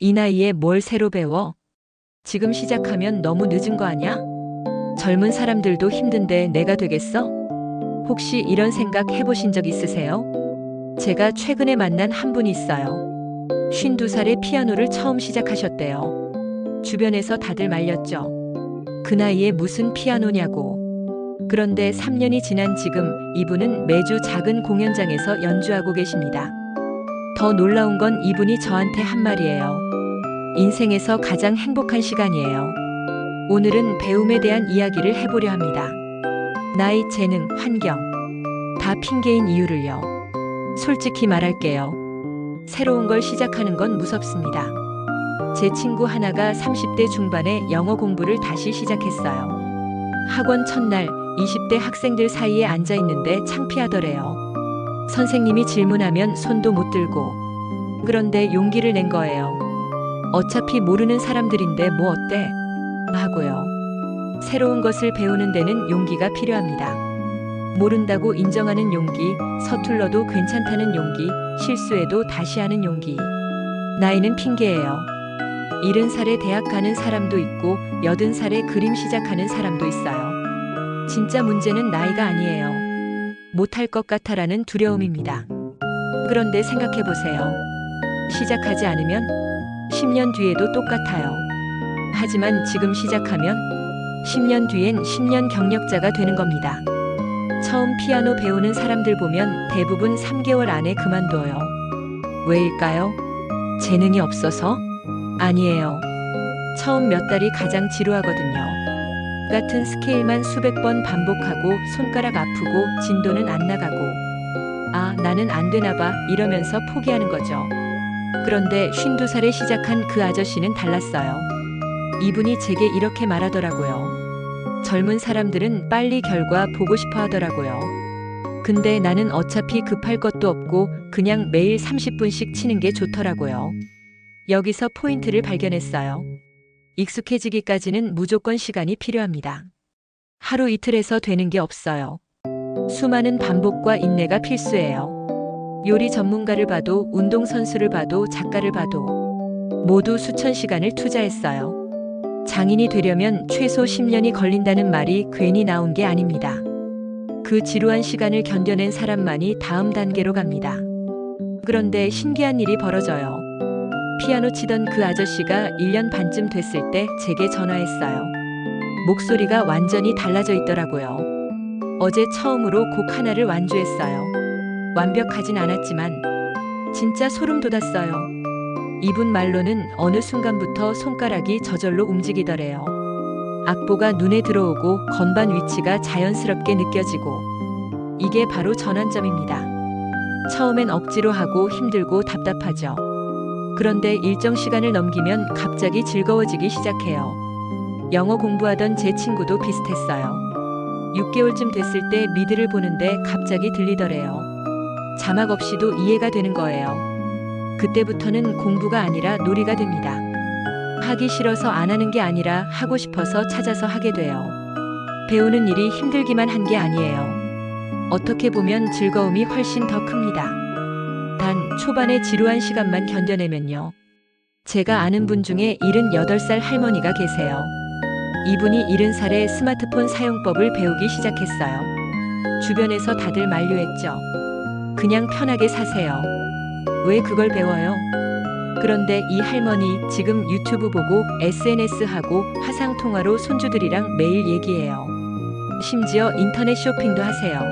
이 나이에 뭘 새로 배워? 지금 시작하면 너무 늦은 거 아냐? 젊은 사람들도 힘든데 내가 되겠어? 혹시 이런 생각 해보신 적 있으세요? 제가 최근에 만난 한 분이 있어요. 52살에 피아노를 처음 시작하셨대요. 주변에서 다들 말렸죠. 그 나이에 무슨 피아노냐고. 그런데 3년이 지난 지금 이분은 매주 작은 공연장에서 연주하고 계십니다. 더 놀라운 건 이분이 저한테 한 말이에요. 인생에서 가장 행복한 시간이에요. 오늘은 배움에 대한 이야기를 해보려 합니다. 나이, 재능, 환경, 다 핑계인 이유를요. 솔직히 말할게요. 새로운 걸 시작하는 건 무섭습니다. 제 친구 하나가 30대 중반에 영어 공부를 다시 시작했어요. 학원 첫날 20대 학생들 사이에 앉아 있는데 창피하더래요. 선생님이 질문하면 손도 못 들고. 그런데 용기를 낸 거예요. 어차피 모르는 사람들인데 뭐 어때? 하고요. 새로운 것을 배우는 데는 용기가 필요합니다. 모른다고 인정하는 용기, 서툴러도 괜찮다는 용기, 실수해도 다시 하는 용기. 나이는 핑계예요. 70살에 대학 가는 사람도 있고 80살에 그림 시작하는 사람도 있어요. 진짜 문제는 나이가 아니에요. 못할 것 같아라는 두려움입니다. 그런데 생각해보세요. 시작하지 않으면 10년 뒤에도 똑같아요. 하지만 지금 시작하면 10년 뒤엔 10년 경력자가 되는 겁니다. 처음 피아노 배우는 사람들 보면 대부분 3개월 안에 그만둬요. 왜일까요? 재능이 없어서? 아니에요. 처음 몇 달이 가장 지루하거든요. 같은 스케일만 수백 번 반복하고 손가락 아프고 진도는 안 나가고 아, 나는 안 되나 봐 이러면서 포기하는 거죠. 그런데 52살에 시작한 그 아저씨는 달랐어요. 이분이 제게 이렇게 말하더라고요. 젊은 사람들은 빨리 결과 보고 싶어 하더라고요. 근데 나는 어차피 급할 것도 없고 그냥 매일 30분씩 치는 게 좋더라고요. 여기서 포인트를 발견했어요. 익숙해지기까지는 무조건 시간이 필요합니다. 하루 이틀에서 되는 게 없어요. 수많은 반복과 인내가 필수예요. 요리 전문가를 봐도 운동선수를 봐도 작가를 봐도 모두 수천 시간을 투자했어요. 장인이 되려면 최소 10년이 걸린다는 말이 괜히 나온 게 아닙니다. 그 지루한 시간을 견뎌낸 사람만이 다음 단계로 갑니다. 그런데 신기한 일이 벌어져요. 피아노 치던 그 아저씨가 1년 반쯤 됐을 때 제게 전화했어요. 목소리가 완전히 달라져 있더라고요. 어제 처음으로 곡 하나를 완주했어요. 완벽하진 않았지만 진짜 소름 돋았어요. 이분 말로는 어느 순간부터 손가락이 저절로 움직이더래요. 악보가 눈에 들어오고 건반 위치가 자연스럽게 느껴지고 이게 바로 전환점입니다. 처음엔 억지로 하고 힘들고 답답하죠. 그런데 일정 시간을 넘기면 갑자기 즐거워지기 시작해요. 영어 공부하던 제 친구도 비슷했어요. 6개월쯤 됐을 때 리드를 보는데 갑자기 들리더래요. 자막 없이도 이해가 되는 거예요. 그때부터는 공부가 아니라 놀이가 됩니다. 하기 싫어서 안 하는 게 아니라 하고 싶어서 찾아서 하게 돼요. 배우는 일이 힘들기만 한 게 아니에요. 어떻게 보면 즐거움이 훨씬 더 큽니다. 단 초반에 지루한 시간만 견뎌내면요. 제가 아는 분 중에 78살 할머니가 계세요. 이분이 70살에 스마트폰 사용법을 배우기 시작했어요. 주변에서 다들 만류했죠. 그냥 편하게 사세요. 왜 그걸 배워요? 그런데 이 할머니 지금 유튜브 보고 SNS 하고 화상통화로 손주들이랑 매일 얘기해요. 심지어 인터넷 쇼핑도 하세요.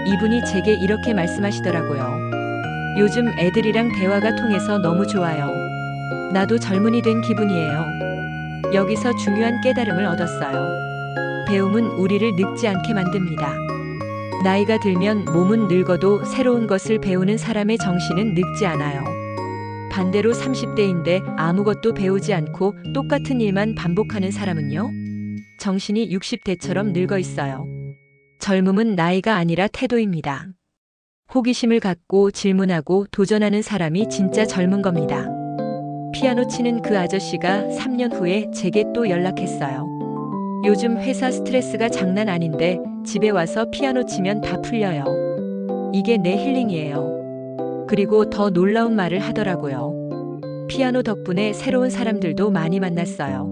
이분이 제게 이렇게 말씀하시더라고요. 요즘 애들이랑 대화가 통해서 너무 좋아요. 나도 젊은이 된 기분이에요. 여기서 중요한 깨달음을 얻었어요. 배움은 우리를 늙지 않게 만듭니다. 나이가 들면 몸은 늙어도 새로운 것을 배우는 사람의 정신은 늙지 않아요. 반대로 30대인데 아무것도 배우지 않고 똑같은 일만 반복하는 사람은요? 정신이 60대처럼 늙어 있어요. 젊음은 나이가 아니라 태도입니다. 호기심을 갖고 질문하고 도전하는 사람이 진짜 젊은 겁니다. 피아노 치는 그 아저씨가 3년 후에 제게 또 연락했어요. 요즘 회사 스트레스가 장난 아닌데 집에 와서 피아노 치면 다 풀려요. 이게 내 힐링이에요. 그리고 더 놀라운 말을 하더라고요. 피아노 덕분에 새로운 사람들도 많이 만났어요.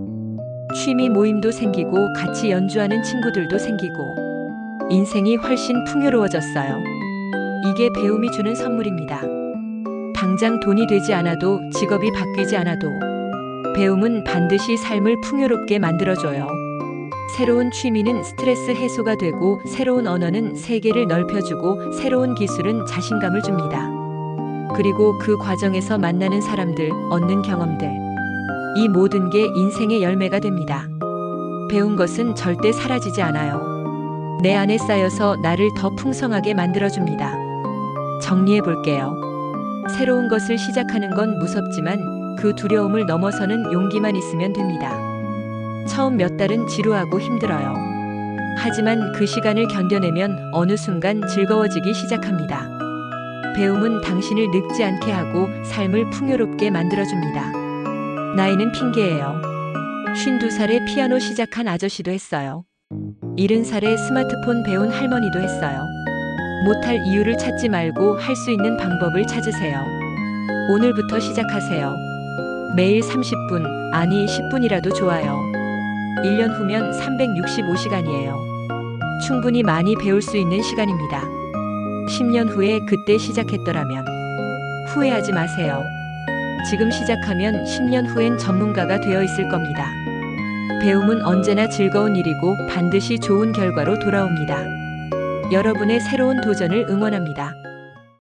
취미 모임도 생기고 같이 연주하는 친구들도 생기고 인생이 훨씬 풍요로워졌어요. 이게 배움이 주는 선물입니다. 당장 돈이 되지 않아도 직업이 바뀌지 않아도 배움은 반드시 삶을 풍요롭게 만들어줘요. 새로운 취미는 스트레스 해소가 되고 새로운 언어는 세계를 넓혀주고 새로운 기술은 자신감을 줍니다. 그리고 그 과정에서 만나는 사람들, 얻는 경험들. 이 모든 게 인생의 열매가 됩니다. 배운 것은 절대 사라지지 않아요. 내 안에 쌓여서 나를 더 풍성하게 만들어줍니다. 정리해 볼게요. 새로운 것을 시작하는 건 무섭지만 그 두려움을 넘어서는 용기만 있으면 됩니다. 처음 몇 달은 지루하고 힘들어요. 하지만 그 시간을 견뎌내면 어느 순간 즐거워지기 시작합니다. 배움은 당신을 늙지 않게 하고 삶을 풍요롭게 만들어줍니다. 나이는 핑계예요. 52살에 피아노 시작한 아저씨도 했어요. 70살에 스마트폰 배운 할머니도 했어요. 못할 이유를 찾지 말고 할 수 있는 방법을 찾으세요. 오늘부터 시작하세요. 매일 30분, 아니 10분이라도 좋아요. 1년 후면 365시간이에요. 충분히 많이 배울 수 있는 시간입니다. 10년 후에 그때 시작했더라면 후회하지 마세요. 지금 시작하면 10년 후엔 전문가가 되어 있을 겁니다. 배움은 언제나 즐거운 일이고 반드시 좋은 결과로 돌아옵니다. 여러분의 새로운 도전을 응원합니다.